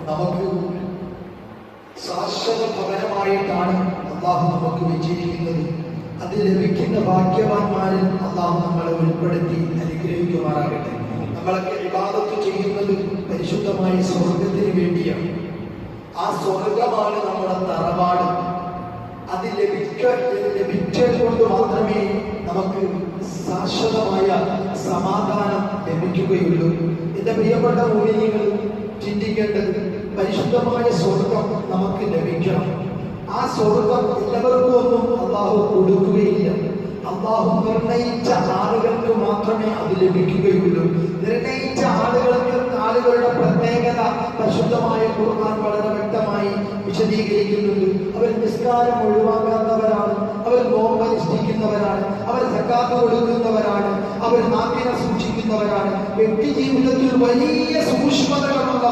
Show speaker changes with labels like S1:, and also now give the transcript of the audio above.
S1: നമുക്ക് ശാശ്വത ഭവനമായിട്ടാണ് അള്ളാഹു നമുക്ക് വെച്ചിരിക്കുന്നത്. അത് ലഭിക്കുന്ന ഭാഗ്യവാന്മാരിൽ അള്ളാഹു നമ്മളെ ഉൾപ്പെടുത്തി അനുഗ്രഹിക്കുമാറാകട്ടെ. നമ്മളൊക്കെ ഇബാദത്ത് ചെയ്യുന്നത് പരിശുദ്ധമായ സ്വർഗത്തിന് വേണ്ടിയാണ്. ആ സ്വർഗമാണ് നമ്മുടെ തറവാട്. അത് ലഭിച്ചത് കൊണ്ട് മാത്രമേ നമുക്ക് ശാശ്വതമായ സമാധാനം ലഭിക്കുകയുള്ളൂ. എന്റെ പ്രിയപ്പെട്ട മുഅ്മിനീങ്ങൾ, ചിന്തിക്കേണ്ടത് പരിശുദ്ധമായ സ്വർഗം നമുക്ക് ലഭിക്കണം. ആ സ്വർഗം എല്ലാവർക്കും ഒന്നും അള്ളാഹു കൊടുക്കുകയില്ല. അള്ളാഹു നിർണയിച്ച ആളുകൾക്ക് മാത്രമേ അത് ലഭിക്കുകയുള്ളൂ. നിർണയിച്ച ആളുകളുടെ പ്രത്യേകത പരിശുദ്ധമായ ഖുർആൻ വളരെ വ്യക്തമായി വിശദീകരിക്കുന്നുണ്ട്. അവർ നിസ്കാരം ഒഴിവാക്കാത്തവരാണ്, അവർ നോമ്പ് അനുഷ്ഠിക്കുന്നവരാണ്, അവർ സക്കാത്ത് കൊടുക്കുന്നവരാണ്, അവർ നാക്കിനെ സൂക്ഷിക്കുന്നവരാണ്. വ്യക്തി ജീവിതത്തിൽ വലിയ സൂക്ഷ്മതകളുള്ള